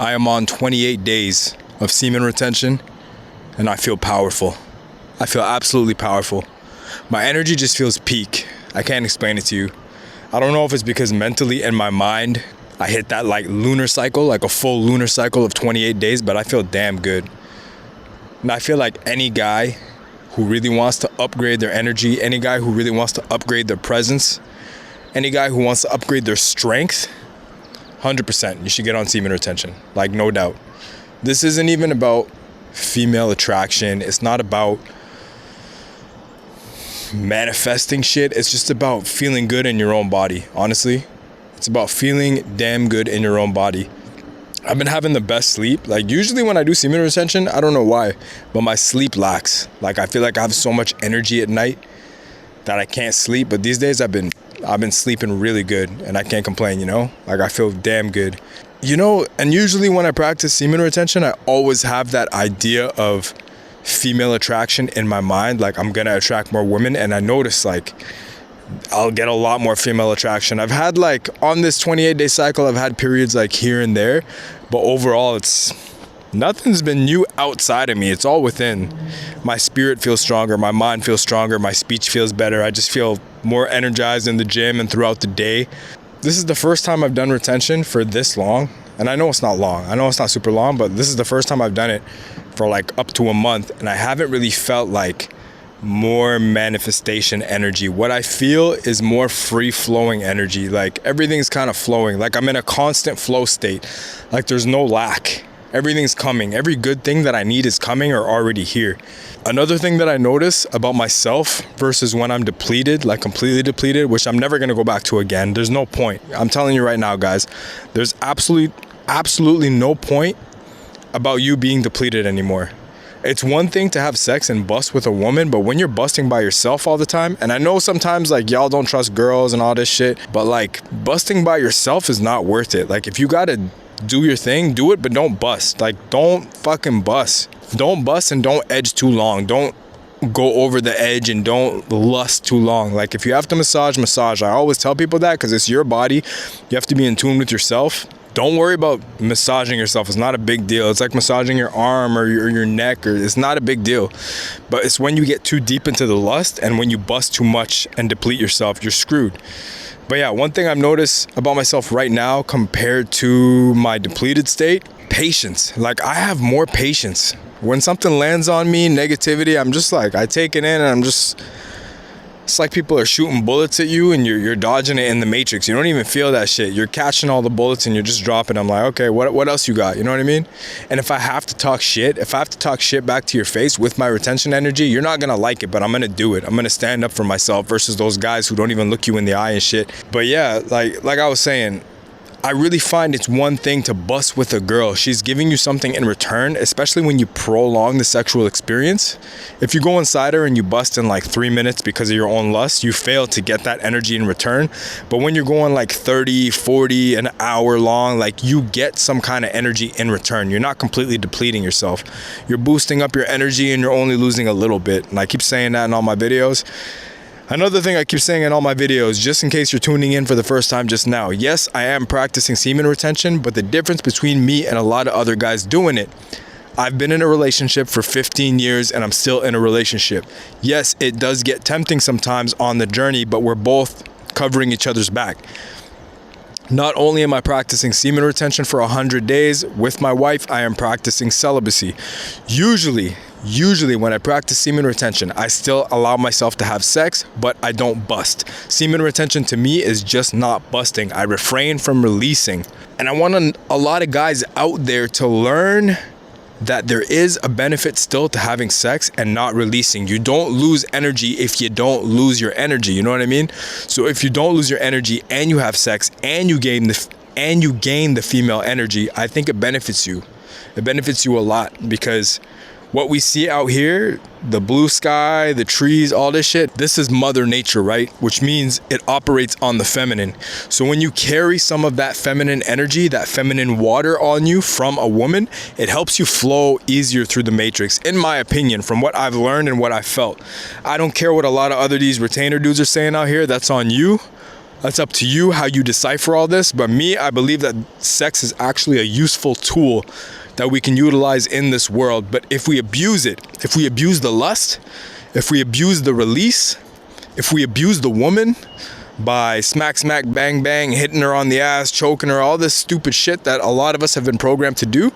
I am on 28 days of semen retention and I feel powerful. I feel absolutely powerful. My energy just feels peak. I can't explain it to you. I don't know if it's because mentally in my mind, I hit that like lunar cycle, like a full lunar cycle of 28 days, but I feel damn good. And I feel like any guy who really wants to upgrade their energy, any guy who really wants to upgrade their presence, any guy who wants to upgrade their strength, 100%, you should get on semen retention, like no doubt. This isn't even about female attraction. It's not about manifesting shit. It's just about feeling good in your own body, honestly. It's about feeling damn good in your own body. I've been having the best sleep. Like usually when I do semen retention, I don't know why, but my sleep lacks. Like I feel like I have so much energy at night that I can't sleep. But these days I've been sleeping really good and I can't complain, you know? Like I feel damn good. You know, and usually when I practice semen retention, I always have that idea of female attraction in my mind. Like I'm gonna attract more women, and I notice like I'll get a lot more female attraction. I've had like on this 28-day cycle, I've had periods like here and there, but overall it's nothing's been new outside of me. It's all within. My spirit feels stronger, my mind feels stronger, my speech feels better. I just feel more energized in the gym and throughout the day. This is the first time I've done retention for this long, and I know it's not long. I know it's not super long, but this is the first time I've done it for like up to a month, and I haven't really felt like more manifestation energy. What I feel is more free-flowing energy. Like everything's kind of flowing. Like I'm in a constant flow state. Like there's no lack. Everything's coming. Every good thing that I need is coming or already here. Another thing that I notice about myself versus when I'm depleted, like completely depleted, which I'm never going to go back to again. There's no point. I'm telling you right now, guys, there's absolutely no point about you being depleted anymore. It's one thing to have sex and bust with a woman, but when you're busting by yourself all the time, and I know sometimes like y'all don't trust girls and all this shit, but like busting by yourself is not worth it. Like if you gotta do your thing, do it, but don't bust. Like don't fucking bust. Don't bust and don't edge too long. Don't go over the edge and don't lust too long. Like if you have to massage. I always tell people that because it's your body. You have to be in tune with yourself. Don't worry about massaging yourself. It's not a big deal. It's like massaging your arm or your neck, or it's not a big deal. But it's when you get too deep into the lust and when you bust too much and deplete yourself, you're screwed. But yeah, one thing I've noticed about myself right now compared to my depleted state, patience. Like I have more patience. When something lands on me, negativity, I'm just like, I take it in and I'm just, it's like people are shooting bullets at you and you're dodging it in the Matrix. You don't even feel that shit. You're catching all the bullets and you're just dropping. I'm like, okay, what else you got? You know what I mean? And if I have to talk shit back to your face with my retention energy, you're not gonna like it, but I'm gonna do it. I'm gonna stand up for myself versus those guys who don't even look you in the eye and shit. But yeah, like I was saying, I really find it's one thing to bust with a girl. She's giving you something in return, especially when you prolong the sexual experience. If you go inside her and you bust in like 3 minutes because of your own lust, you fail to get that energy in return. But when you're going like 30, 40, an hour long, like you get some kind of energy in return. You're not completely depleting yourself. You're boosting up your energy and you're only losing a little bit. And I keep saying that in all my videos. Another thing I keep saying in all my videos, just in case you're tuning in for the first time just now, yes, I am practicing semen retention, but the difference between me and a lot of other guys doing it, I've been in a relationship for 15 years and I'm still in a relationship. Yes, it does get tempting sometimes on the journey, but we're both covering each other's back. Not only am I practicing semen retention for 100 days, with my wife, I am practicing celibacy. Usually when I practice semen retention, I still allow myself to have sex, but I don't bust. Semen retention to me is just not busting. I refrain from releasing. And I want a lot of guys out there to learn that there is a benefit still to having sex and not releasing. You don't lose energy if you don't lose your energy. You know what I mean? So if you don't lose your energy and you have sex and you gain the female energy, I think it benefits you. It benefits you a lot because what we see out here, the blue sky, the trees, all this shit, this is Mother Nature, right? Which means it operates on the feminine. So when you carry some of that feminine energy, that feminine water on you from a woman, it helps you flow easier through the matrix, in my opinion, from what I've learned and what I felt. I don't care what a lot of these retainer dudes are saying out here, that's on you. That's up to you how you decipher all this. But me, I believe that sex is actually a useful tool that we can utilize in this world. But if we abuse it, if we abuse the lust, if we abuse the release, if we abuse the woman by smack, smack, bang, bang, hitting her on the ass, choking her, all this stupid shit that a lot of us have been programmed to do,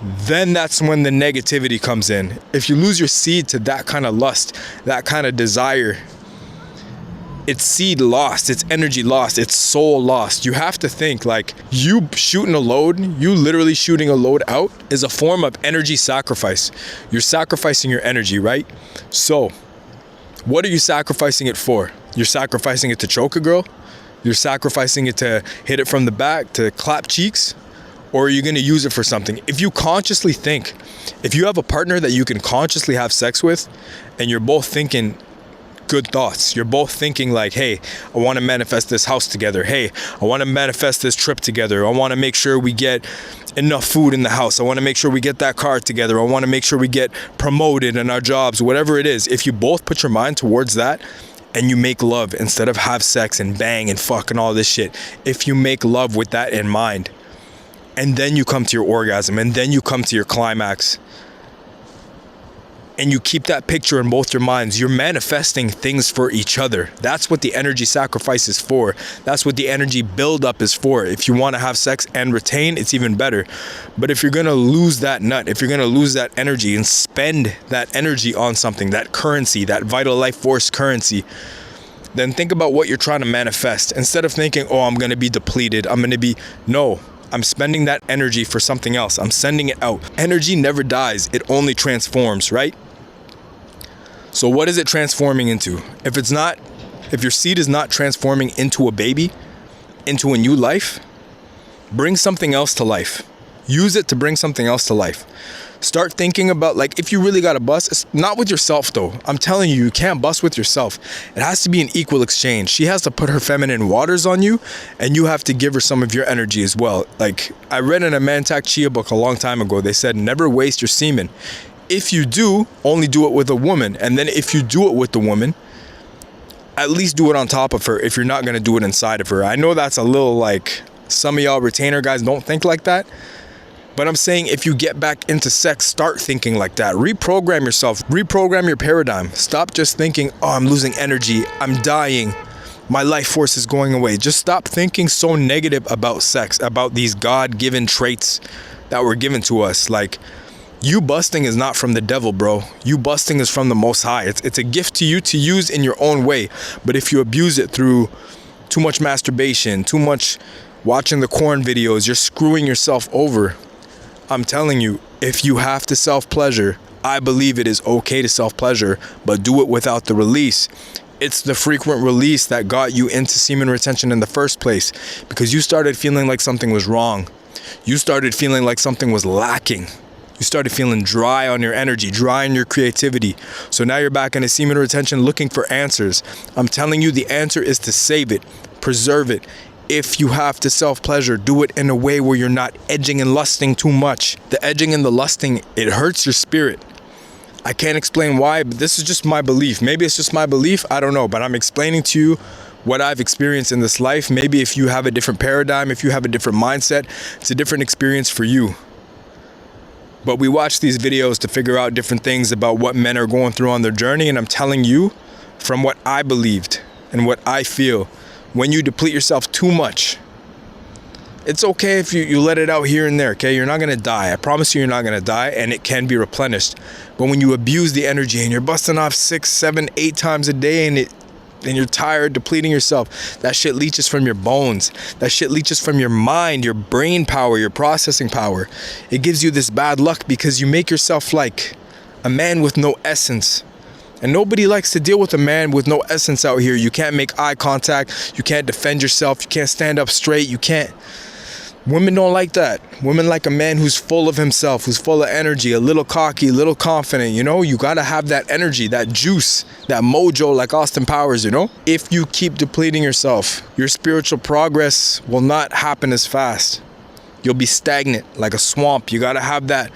then that's when the negativity comes in. If you lose your seed to that kind of lust, that kind of desire, it's seed lost, it's energy lost, it's soul lost. You have to think like you shooting a load, you literally shooting a load out is a form of energy sacrifice. You're sacrificing your energy, right? So what are you sacrificing it for? You're sacrificing it to choke a girl? You're sacrificing it to hit it from the back, to clap cheeks? Or are you going to use it for something? If you consciously think, if you have a partner that you can consciously have sex with, and you're both thinking good thoughts, you're both thinking like, hey, I want to manifest this house together. Hey, I want to manifest this trip together. I want to make sure we get enough food in the house. I want to make sure we get that car together. I want to make sure we get promoted in our jobs, whatever it is. If you both put your mind towards that, and you make love instead of have sex and bang and fuck and all this shit, if you make love with that in mind, and then you come to your orgasm, and then you come to your climax, and you keep that picture in both your minds, you're manifesting things for each other. That's what the energy sacrifice is for. That's what the energy buildup is for. If you want to have sex and retain, it's even better. But if you're going to lose that nut, if you're going to lose that energy and spend that energy on something, that currency, that vital life force currency, then think about what you're trying to manifest. Instead of thinking, oh, I'm going to be depleted, no. I'm spending that energy for something else. I'm sending it out. Energy never dies. It only transforms, right? So what is it transforming into? If your seed is not transforming into a baby, into a new life, bring something else to life. Use it to bring something else to life. Start thinking about, like, if you really got to bust, it's not with yourself though. I'm telling you, you can't bust with yourself. It has to be an equal exchange. She has to put her feminine waters on you, and you have to give her some of your energy as well. Like, I read in a Mantak Chia book a long time ago, they said, never waste your semen. If you do, only do it with a woman. And then if you do it with the woman, at least do it on top of her if you're not going to do it inside of her. I know that's a little like, some of y'all retainer guys don't think like that. But I'm saying if you get back into sex, start thinking like that. Reprogram yourself. Reprogram your paradigm. Stop just thinking, oh, I'm losing energy. I'm dying. My life force is going away. Just stop thinking so negative about sex, about these God-given traits that were given to us. Like, you busting is not from the devil, bro. You busting is from the Most High. It's a gift to you to use in your own way. But if you abuse it through too much masturbation, too much watching the corn videos, you're screwing yourself over. I'm telling you, if you have to self-pleasure, I believe it is okay to self-pleasure, but do it without the release. It's the frequent release that got you into semen retention in the first place, because you started feeling like something was wrong. You started feeling like something was lacking. You started feeling dry on your energy, dry on your creativity. So now you're back into semen retention looking for answers. I'm telling you, the answer is to save it, preserve it. If you have to self-pleasure, do it in a way where you're not edging and lusting too much. The edging and the lusting, it hurts your spirit. I can't explain why, but this is just my belief. Maybe it's just my belief, I don't know. But I'm explaining to you what I've experienced in this life. Maybe if you have a different paradigm, if you have a different mindset, it's a different experience for you. But we watch these videos to figure out different things about what men are going through on their journey. And I'm telling you, from what I believed and what I feel, when you deplete yourself too much, it's okay if you let it out here and there, okay? You're not gonna die. I promise you're not gonna die, and it can be replenished. But when you abuse the energy and you're busting off 6, 7, 8 times a day and you're tired, depleting yourself, that shit leaches from your bones. That shit leaches from your mind, your brain power, your processing power. It gives you this bad luck because you make yourself like a man with no essence. And nobody likes to deal with a man with no essence out here. You can't make eye contact. You can't defend yourself. You can't stand up straight. You can't. Women don't like that. Women like a man who's full of himself, who's full of energy, a little cocky, a little confident, you know? You gotta have that energy, that juice, that mojo like Austin Powers, you know? If you keep depleting yourself, your spiritual progress will not happen as fast. You'll be stagnant like a swamp. You gotta have that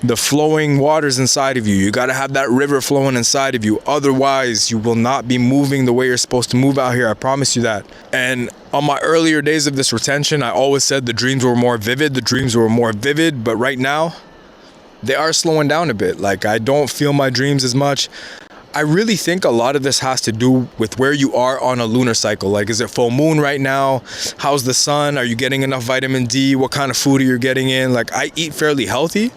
the flowing waters inside of you. You got to have that river flowing inside of you. Otherwise, you will not be moving the way you're supposed to move out here. I promise you that. And on my earlier days of this retention, I always said the dreams were more vivid. But right now, they are slowing down a bit. Like, I don't feel my dreams as much. I really think a lot of this has to do with where you are on a lunar cycle. Like, is it full moon right now? How's the sun? Are you getting enough vitamin D? What kind of food are you getting in? Like, I eat fairly healthy,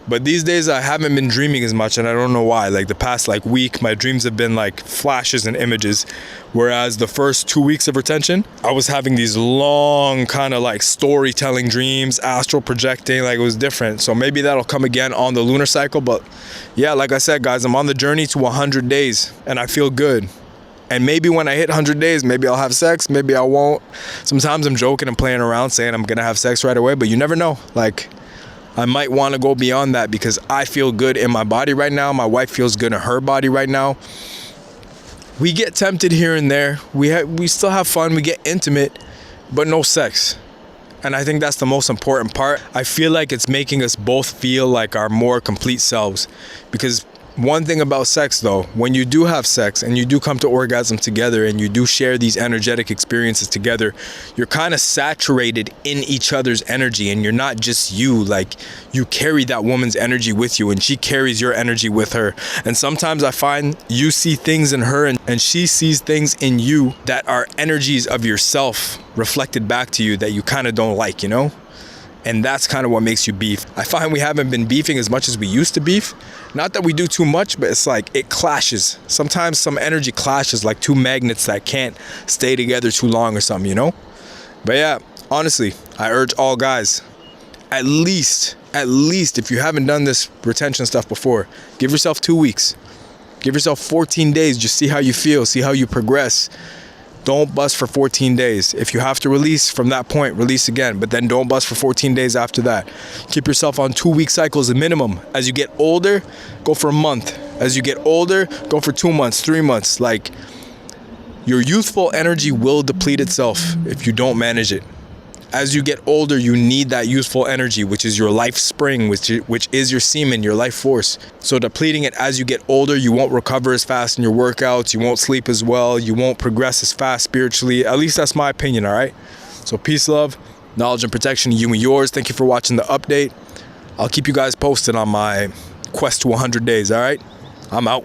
but these days I haven't been dreaming as much, and I don't know why. Like, the past week, my dreams have been like flashes and images, whereas the first 2 weeks of retention, I was having these long kind of like storytelling dreams, astral projecting. Like, it was different. So maybe that'll come again on the lunar cycle. But yeah, like I said, guys, I'm on the journey to 100 days and I feel good. And maybe when I hit 100 days, maybe I'll have sex, maybe I won't. Sometimes I'm joking and playing around saying I'm gonna have sex right away, but you never know. Like, I might want to go beyond that because I feel good in my body right now. My wife feels good in her body right now. We get tempted here and there. We still have fun. We get intimate, but no sex. And I think that's the most important part. I feel like it's making us both feel like our more complete selves. Because one thing about sex, though, when you do have sex and you do come to orgasm together and you do share these energetic experiences together, you're kind of saturated in each other's energy, and you're not just you. Like, you carry that woman's energy with you and she carries your energy with her. And sometimes I find you see things in her and she sees things in you that are energies of yourself reflected back to you that you kind of don't like, you know? And that's kind of what makes you beef. I find we haven't been beefing as much as we used to beef. Not that we do too much, but it's like it clashes. Sometimes some energy clashes like two magnets that can't stay together too long or something, you know? But yeah, honestly, I urge all guys, at least if you haven't done this retention stuff before, give yourself 2 weeks. Give yourself 14 days. Just see how you feel, see how you progress. Don't bust for 14 days. If you have to release from that point, release again, but then don't bust for 14 days after that. Keep yourself on 2-week cycles a minimum. As you get older, go for a month. As you get older, go for 2 months, 3 months. Like, your youthful energy will deplete itself if you don't manage it. As you get older, you need that youthful energy, which is your life spring, which is your semen, your life force. So depleting it as you get older, you won't recover as fast in your workouts, you won't sleep as well, you won't progress as fast spiritually. At least that's my opinion, all right? So peace, love, knowledge, and protection to you and yours. Thank you for watching the update. I'll keep you guys posted on my quest to 100 days, all right? I'm out.